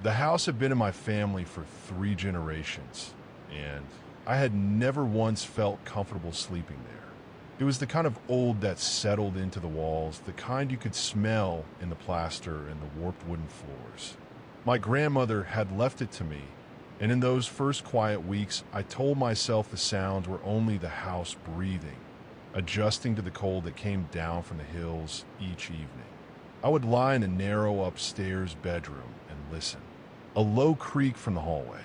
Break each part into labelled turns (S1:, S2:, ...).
S1: The house had been in my family for 3 generations, and I had never once felt comfortable sleeping there. It was the kind of old that settled into the walls, the kind you could smell in the plaster and the warped wooden floors. My grandmother had left it to me, and in those first quiet weeks, I told myself the sounds were only the house breathing, adjusting to the cold that came down from the hills each evening. I would lie in a narrow upstairs bedroom and listen. A low creak from the hallway,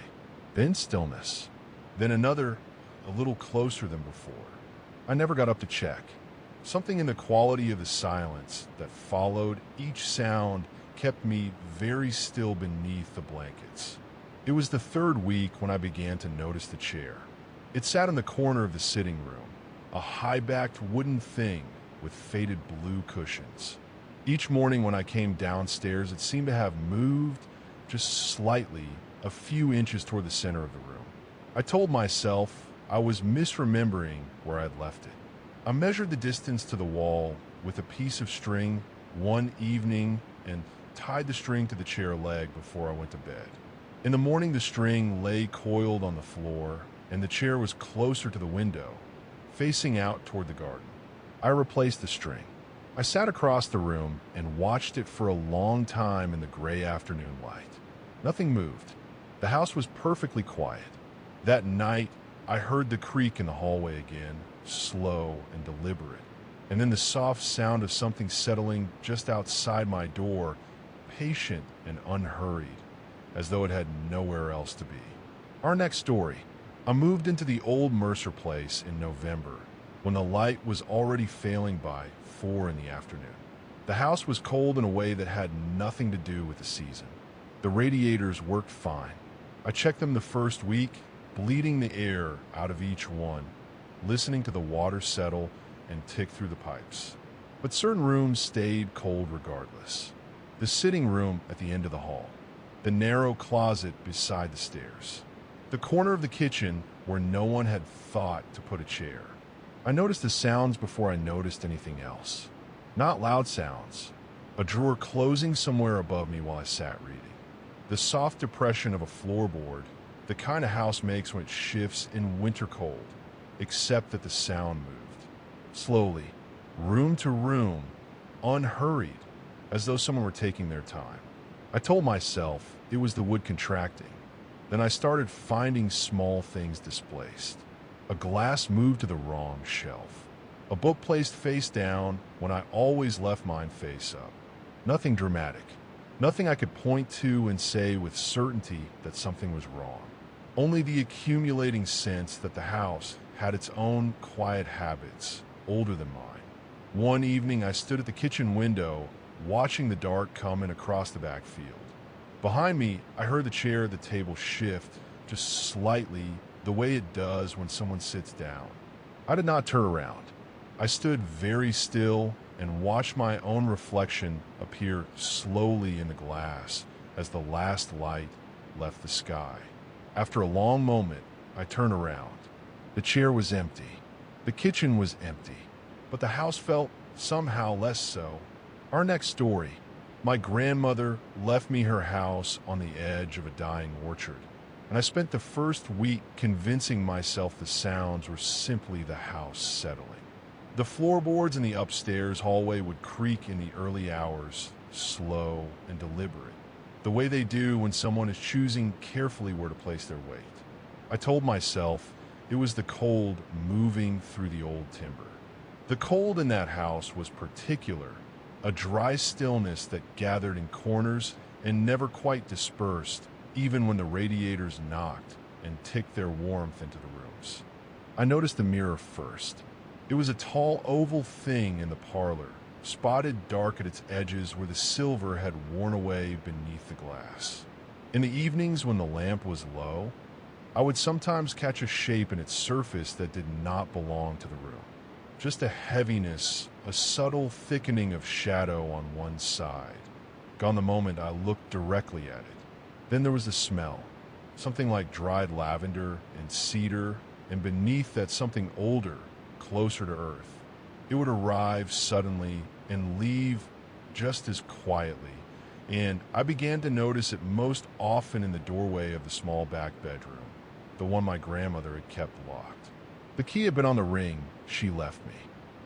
S1: then stillness, then another, a little closer than before. I never got up to check. Something in the quality of the silence that followed each sound kept me very still beneath the blankets. It was the third week when I began to notice the chair. It sat in the corner of the sitting room, a high-backed wooden thing with faded blue cushions. Each morning when I came downstairs, it seemed to have moved just slightly, a few inches toward the center of the room. I told myself I was misremembering where I'd left it. I measured the distance to the wall with a piece of string one evening and tied the string to the chair leg before I went to bed. In the morning, the string lay coiled on the floor, and the chair was closer to the window, facing out toward the garden. I replaced the string. I sat across the room and watched it for a long time in the gray afternoon light. Nothing moved. The house was perfectly quiet. That night, I heard the creak in the hallway again, slow and deliberate, and then the soft sound of something settling just outside my door, patient and unhurried, as though it had nowhere else to be. Our next story. I moved into the old Mercer place in November, when the light was already failing by 4 in the afternoon. The house was cold in a way that had nothing to do with the season. The radiators worked fine. I checked them the first week, bleeding the air out of each one, listening to the water settle and tick through the pipes. But certain rooms stayed cold regardless. The sitting room at the end of the hall, the narrow closet beside the stairs, the corner of the kitchen where no one had thought to put a chair. I noticed the sounds before I noticed anything else. Not loud sounds, a drawer closing somewhere above me while I sat reading, the soft depression of a floorboard, the kind a house makes when it shifts in winter cold, except that the sound moved. Slowly, room to room, unhurried, as though someone were taking their time. I told myself it was the wood contracting. Then I started finding small things displaced. A glass moved to the wrong shelf. A book placed face down when I always left mine face up. Nothing dramatic. Nothing I could point to and say with certainty that something was wrong. Only the accumulating sense that the house had its own quiet habits, older than mine. One evening I stood at the kitchen window, watching the dark come in across the back field. Behind me, I heard the chair at the table shift just slightly, the way it does when someone sits down. I did not turn around. I stood very still and watched my own reflection appear slowly in the glass as the last light left the sky. After a long moment, I turned around. The chair was empty. The kitchen was empty. But the house felt somehow less so. Our next story. My grandmother left me her house on the edge of a dying orchard, and I spent the first week convincing myself the sounds were simply the house settling. The floorboards in the upstairs hallway would creak in the early hours, slow and deliberate, the way they do when someone is choosing carefully where to place their weight. I told myself it was the cold moving through the old timber. The cold in that house was particular, a dry stillness that gathered in corners and never quite dispersed, even when the radiators knocked and ticked their warmth into the rooms. I noticed the mirror first. It was a tall oval thing in the parlor, spotted dark at its edges where the silver had worn away beneath the glass. In the evenings when the lamp was low, I would sometimes catch a shape in its surface that did not belong to the room. Just a heaviness, a subtle thickening of shadow on one side. Gone the moment I looked directly at it. Then there was the smell, something like dried lavender and cedar, and beneath that something older, closer to earth. It would arrive suddenly and leave just as quietly, and I began to notice it most often in the doorway of the small back bedroom, the one my grandmother had kept locked. The key had been on the ring she left me.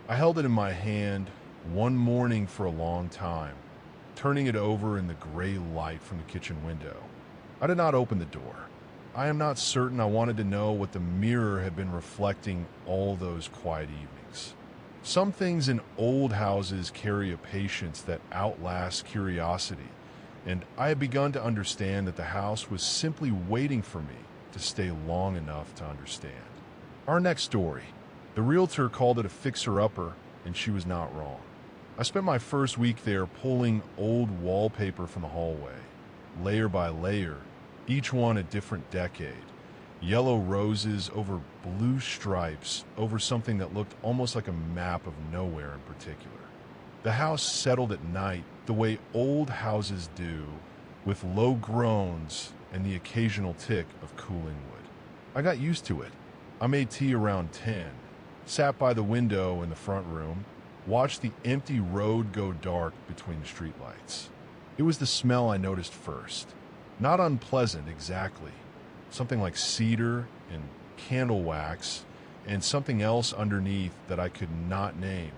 S1: I held it in my hand one morning for a long time, turning it over in the gray light from the kitchen window. I did not open the door. I am not certain I wanted to know what the mirror had been reflecting all those quiet evenings. Some things in old houses carry a patience that outlasts curiosity, and I had begun to understand that the house was simply waiting for me to stay long enough to understand. Our next story. The realtor called it a fixer-upper, and she was not wrong. I spent my first week there pulling old wallpaper from the hallway, layer by layer, each one a different decade. Yellow roses over blue stripes over something that looked almost like a map of nowhere in particular. The house settled at night the way old houses do, with low groans and the occasional tick of cooling wood. I got used to it. I made tea around 10, sat by the window in the front room, watched the empty road go dark between the streetlights. It was the smell I noticed first. Not unpleasant exactly. Something like cedar and candle wax, and something else underneath that I could not name.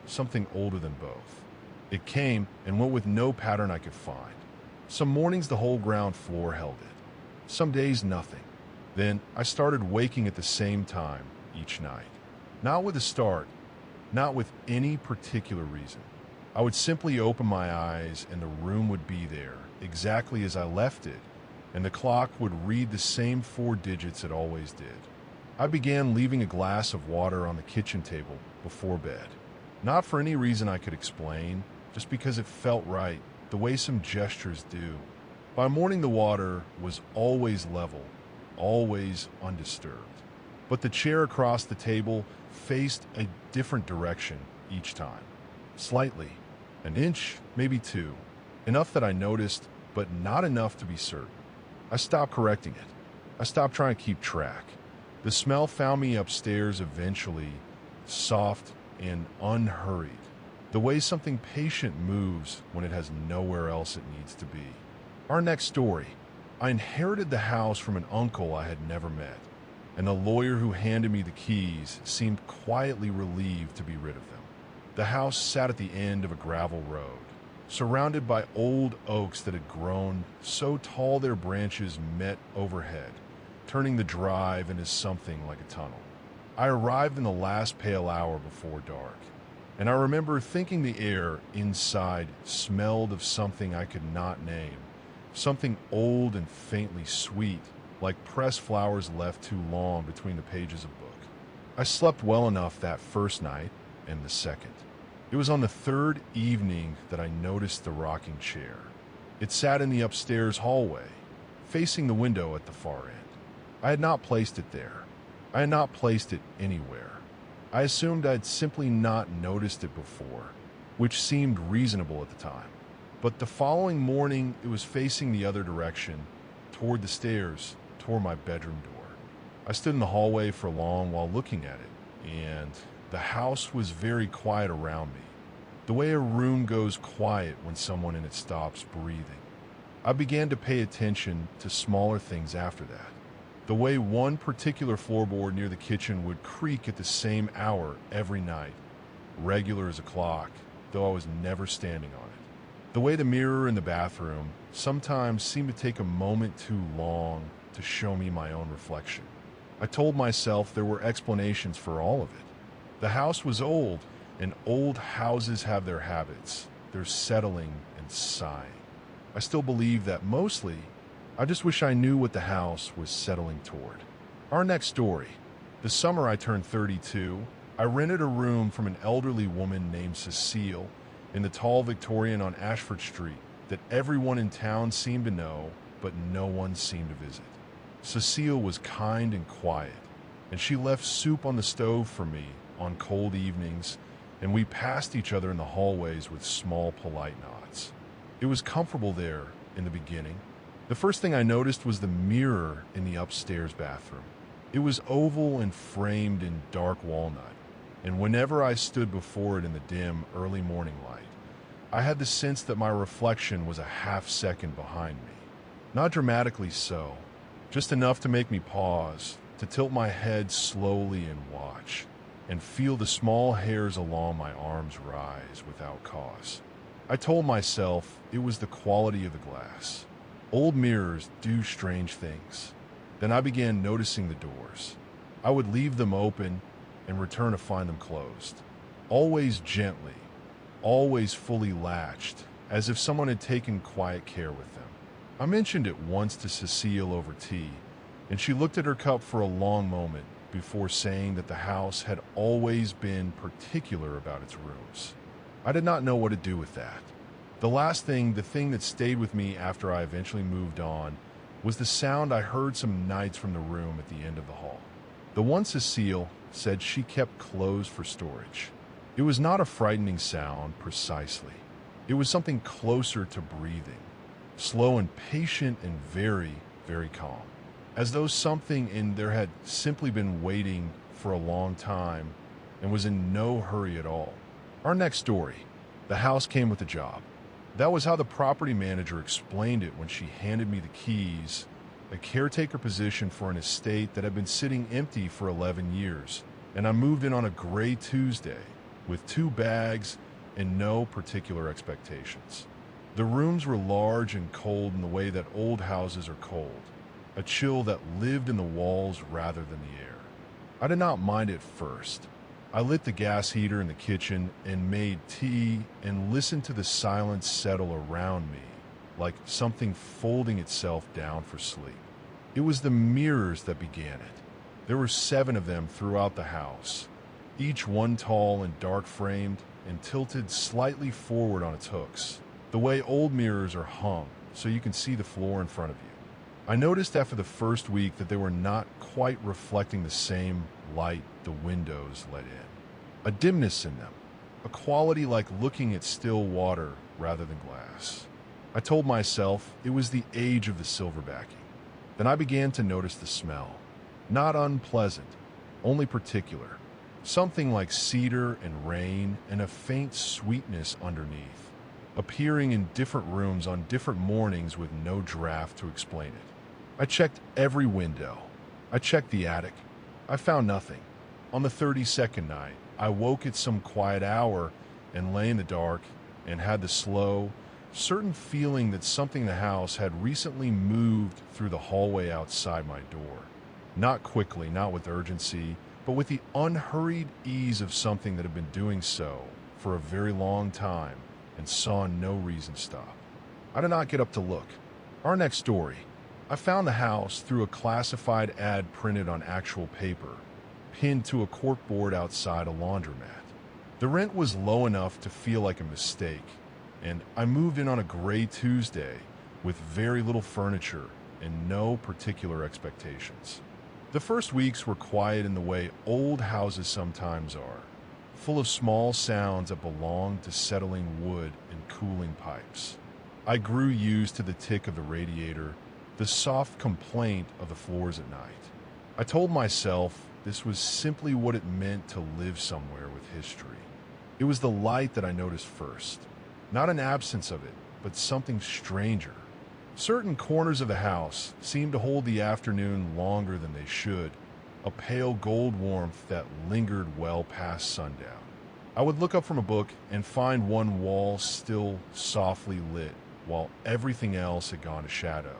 S1: Something older than both. It came and went with no pattern I could find. Some mornings the whole ground floor held it. Some days nothing. Then I started waking at the same time each night. Not with a start, not with any particular reason. I would simply open my eyes and the room would be there, exactly as I left it, and the clock would read the same 4 digits it always did. I began leaving a glass of water on the kitchen table before bed. Not for any reason I could explain, just because it felt right, the way some gestures do. By morning the water was always level, always undisturbed. But the chair across the table faced a different direction each time. Slightly. An inch, maybe 2. Enough that I noticed, but not enough to be certain. I stopped correcting it. I stopped trying to keep track. The smell found me upstairs eventually, soft and unhurried. The way something patient moves when it has nowhere else it needs to be. Our next story. I inherited the house from an uncle I had never met, and the lawyer who handed me the keys seemed quietly relieved to be rid of them. The house sat at the end of a gravel road, surrounded by old oaks that had grown so tall their branches met overhead, turning the drive into something like a tunnel. I arrived in the last pale hour before dark, and I remember thinking the air inside smelled of something I could not name, something old and faintly sweet, like pressed flowers left too long between the pages of a book. I slept well enough that first night and the second. It was on the third evening that I noticed the rocking chair. It sat in the upstairs hallway, facing the window at the far end. I had not placed it there. I had not placed it anywhere. I assumed I'd simply not noticed it before, which seemed reasonable at the time. But the following morning, it was facing the other direction, toward the stairs, toward my bedroom door. I stood in the hallway for long while looking at it, and the house was very quiet around me, the way a room goes quiet when someone in it stops breathing. I began to pay attention to smaller things after that. The way one particular floorboard near the kitchen would creak at the same hour every night, regular as a clock, though I was never standing on it. The way the mirror in the bathroom sometimes seemed to take a moment too long to show me my own reflection. I told myself there were explanations for all of it. The house was old, and old houses have their habits, their settling and sighing. I still believe that mostly. I just wish I knew what the house was settling toward. Our next story. The summer I turned 32, I rented a room from an elderly woman named Cecile in the tall Victorian on Ashford Street that everyone in town seemed to know, but no one seemed to visit. Cecile was kind and quiet, and she left soup on the stove for me on cold evenings, and we passed each other in the hallways with small, polite nods. It was comfortable there in the beginning. The first thing I noticed was the mirror in the upstairs bathroom. It was oval and framed in dark walnut, and whenever I stood before it in the dim, early morning light, I had the sense that my reflection was a half second behind me. Not dramatically so, just enough to make me pause, to tilt my head slowly and watch, and feel the small hairs along my arms rise without cause. I told myself it was the quality of the glass. Old mirrors do strange things. Then I began noticing the doors. I would leave them open and return to find them closed. Always gently, always fully latched, as if someone had taken quiet care with them. I mentioned it once to Cecile over tea, and she looked at her cup for a long moment before saying that the house had always been particular about its rooms. I did not know what to do with that. The thing that stayed with me after I eventually moved on, was the sound I heard some nights from the room at the end of the hall. The one Cecile said she kept closed for storage. It was not a frightening sound, precisely. It was something closer to breathing, slow and patient and very, very calm. As though something in there had simply been waiting for a long time and was in no hurry at all. Our next story. The house came with a job. That was how the property manager explained it when she handed me the keys, a caretaker position for an estate that had been sitting empty for 11 years. And I moved in on a gray Tuesday with 2 bags and no particular expectations. The rooms were large and cold in the way that old houses are cold, a chill that lived in the walls rather than the air. I did not mind at first. I lit the gas heater in the kitchen and made tea and listened to the silence settle around me, like something folding itself down for sleep. It was the mirrors that began it. There were 7 of them throughout the house, each one tall and dark-framed and tilted slightly forward on its hooks, the way old mirrors are hung so you can see the floor in front of you. I noticed after the first week that they were not quite reflecting the same light the windows let in. A dimness in them, a quality like looking at still water rather than glass. I told myself it was the age of the silver backing. Then I began to notice the smell. Not unpleasant, only particular. Something like cedar and rain and a faint sweetness underneath, appearing in different rooms on different mornings with no draft to explain it. I checked every window. I checked the attic. I found nothing. On the 32nd night, I woke at some quiet hour and lay in the dark and had the slow, certain feeling that something in the house had recently moved through the hallway outside my door. Not quickly, not with urgency, but with the unhurried ease of something that had been doing so for a very long time and saw no reason stop. I did not get up to look. Our next story. I found the house through a classified ad printed on actual paper, pinned to a corkboard outside a laundromat. The rent was low enough to feel like a mistake, and I moved in on a gray Tuesday with very little furniture and no particular expectations. The first weeks were quiet in the way old houses sometimes are, full of small sounds that belong to settling wood and cooling pipes. I grew used to the tick of the radiator, the soft complaint of the floors at night. I told myself this was simply what it meant to live somewhere with history. It was the light that I noticed first, not an absence of it, but something stranger. Certain corners of the house seemed to hold the afternoon longer than they should, a pale gold warmth that lingered well past sundown. I would look up from a book and find one wall still softly lit, while everything else had gone to shadow.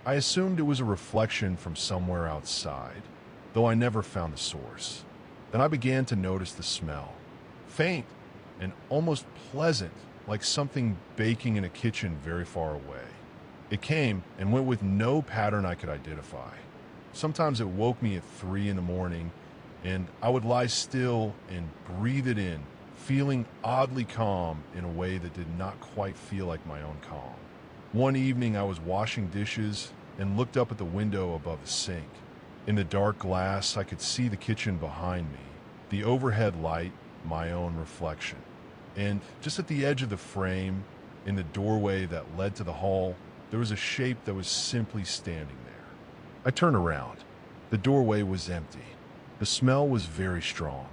S1: I assumed it was a reflection from somewhere outside, though I never found the source. Then I began to notice the smell. Faint and almost pleasant, like something baking in a kitchen very far away. It came and went with no pattern I could identify. Sometimes it woke me at 3 in the morning, and I would lie still and breathe it in, feeling oddly calm in a way that did not quite feel like my own calm. One evening I was washing dishes and looked up at the window above the sink. In the dark glass, I could see the kitchen behind me, the overhead light, my own reflection. And just at the edge of the frame, in the doorway that led to the hall, there was a shape that was simply standing there. I turned around. The doorway was empty. The smell was very strong.